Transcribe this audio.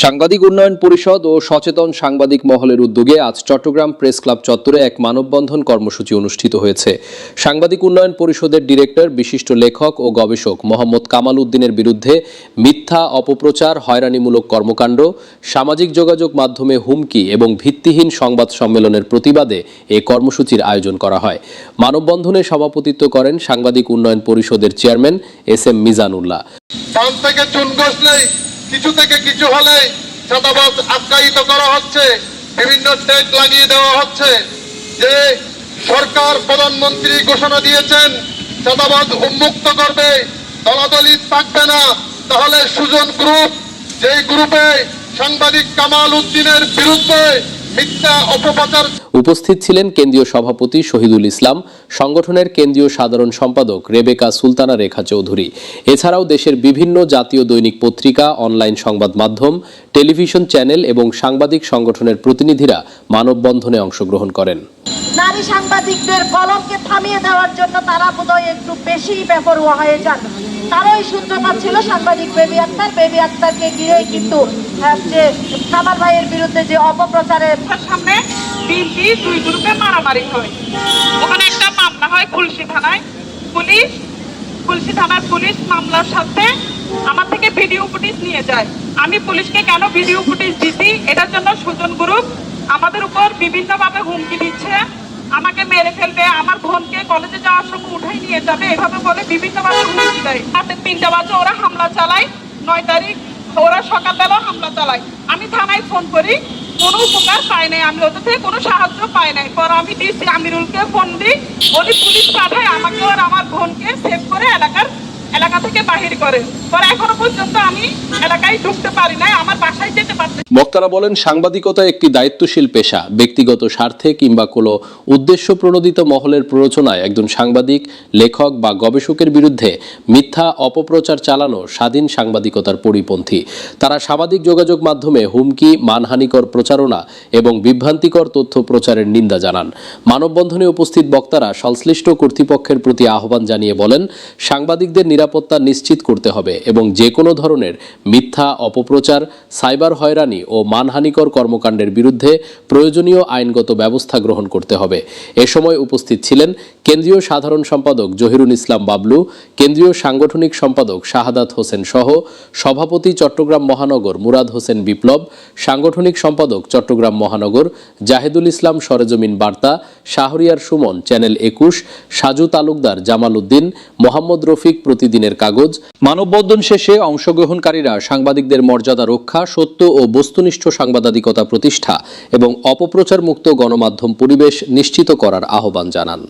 সাংবাদিক উন্নয়ন পরিষদ ও সচেতন সাংবাদিক মহলের উদ্যোগে আজ চট্টগ্রাম প্রেস ক্লাব চত্বরে এক মানববন্ধন কর্মসূচি অনুষ্ঠিত হয়েছে। সাংবাদিক উন্নয়ন পরিষদের ডিরেক্টর বিশিষ্ট লেখক ও গবেষক মোহাম্মদ কামাল উদ্দিনের বিরুদ্ধে মিথ্যা, অপপ্রচার, হয়রানিমূলক কর্মকাণ্ড, সামাজিক যোগাযোগ মাধ্যমে হুমকি এবং ভিত্তিহীন সংবাদ সম্মেলনের প্রতিবাদে এই কর্মসূচির আয়োজন করা হয়। মানববন্ধনে সভাপতিত্ব করেন সাংবাদিক উন্নয়ন পরিষদের চেয়ারম্যান SM মিজানুল্লাহ। কিছু থেকে কিছু হলে চাঁদাবাজ আখ্যায়িত করা হচ্ছে, বিভিন্ন ট্যাগ লাগিয়ে দেওয়া হচ্ছে। যে সরকার প্রধানমন্ত্রী ঘোষণা দিয়েছেন চাঁদাবাজ উন্মুক্ত করবে, দলাদলি থাকবে না, তাহলে সুজন গ্রুপ, যে গ্রুপে সাংবাদিক কামাল উদ্দিনের বিরুদ্ধে মিথ্যা অপপ্রচার। উপস্থিত ছিলেন কেন্দ্রীয় সভাপতি শহীদুল ইসলাম, সংগঠনের কেন্দ্রীয় সাধারণ সম্পাদক রেবেকা সুলতানা রেখা চৌধুরী। এছাড়াও দেশের বিভিন্ন জাতীয় দৈনিক পত্রিকা, অনলাইন সংবাদ মাধ্যম, টেলিভিশন চ্যানেল এবং সাংবাদিক সংগঠনের প্রতিনিধিরা মানববন্ধনে অংশগ্রহণ করেন। নারী সাংবাদিকদের কলমকে থামিয়ে দেওয়ার জন্য তারা বোধহয় একটু বেশি বেপরোয়া হয়ে যান। তারই সূত্রপাত ছিল সাংবাদিক বেবি আক্তারকে ঘিরে কিন্তু যে কামাল ভাইয়ের বিরুদ্ধে যে অপপ্রচারের সামনে তিনটি দুই গ্রুপে মারামারি হয়। ওখানে একটা মামলা হয় খুলশী থানায়। খুলশী থানার পুলিশ মামলার সাথে আমার থেকে ভিডিও ফুটেজ নিয়ে যায়। আমি পুলিশকে কেন ভিডিও ফুটেজ দিছি, এটার জন্য সুজন গ্রুপ আমাদের উপর বিভিন্নভাবে হুমকি দিচ্ছে, আমাকে মেরে ফেলবে, আমার বোনকে কলেজে যাওয়ার সময় উঠাই নিয়ে যাবে, এভাবে বলে বিভিন্নভাবে হুমকি দেয়। রাতে 3টা বাজে ওরা হামলা চালায়। 9 তারিখ ওরা সকালবেলা হামলা চালায়। আমি থানায় ফোন করি, কোনো উপকার পাই নাই, আমি ওদের থেকে কোনো সাহায্য পাই নাই। পর আমি ডিসি আমিরুলকে ফোন দিই, উনি পুলিশ পাঠায় আমাকে আর আমার বোনকে সেভ করে এলাকা থেকে বাহির করে। পরে এখনো পর্যন্ত আমি এলাকায় ঢুকতে পারি নাই, আমার বাসায় যেতে পারছি। বক্তারা বলেন, সাংবাদিকতা একটি দায়িত্বশীল পেশা। ব্যক্তিগত স্বার্থে কিংবা কোনো উদ্দেশ্য প্রণোদিত মহলের প্ররোচনায় একজন সাংবাদিক, লেখক বা গবেষকের বিরুদ্ধে মিথ্যা, অপপ্রচার চালানো স্বাধীন সাংবাদিকতার পরিপন্থী। তারা সামাজিক যোগাযোগ মাধ্যমে হুমকি, মানহানিকর প্রচারণা এবং বিভ্রান্তিকর তথ্য প্রচারের নিন্দা জানান। মানববন্ধনে উপস্থিত বক্তারা সংশ্লিষ্ট কর্তৃপক্ষের প্রতি আহ্বান জানিয়ে বলেন, সাংবাদিকদের নিরাপত্তা নিশ্চিত করতে হবে এবং যে কোনো ধরনের মিথ্যা, অপপ্রচার, সাইবার হয়রানি ও মানহানিকর কর্মকাণ্ডের বিরুদ্ধে প্রয়োজনীয় আইনগত ব্যবস্থা গ্রহণ করতে হবে। এ সময় উপস্থিত ছিলেন কেন্দ্রীয় সাধারণ সম্পাদক জহিরুল ইসলাম বাবলু, কেন্দ্রীয় সাংগঠনিক সম্পাদক শাহাদাত হোসেন সহ সভাপতি চট্টগ্রাম মহানগর মুরাদ হোসেন বিপ্লব, সাংগঠনিক সম্পাদক চট্টগ্রাম মহানগর জাহেদুল ইসলাম সরেজমিন বার্তা, শাহরিয়ার সুমন চ্যানেল 21, সাজু তালুকদার, জামাল উদ্দিন, মোহাম্মদ রফিক প্রতিদিনের কাগজ। মানববন্ধন শেষে অংশগ্রহণকারীরা সাংবাদিকদের মর্যাদা রক্ষা, সত্য ও বস্তুনিষ্ঠ সাংবাদিকতা প্রতিষ্ঠা এবং অপপ্রচার মুক্ত গণমাধ্যম পরিবেশ নিশ্চিত করার আহ্বান জানান।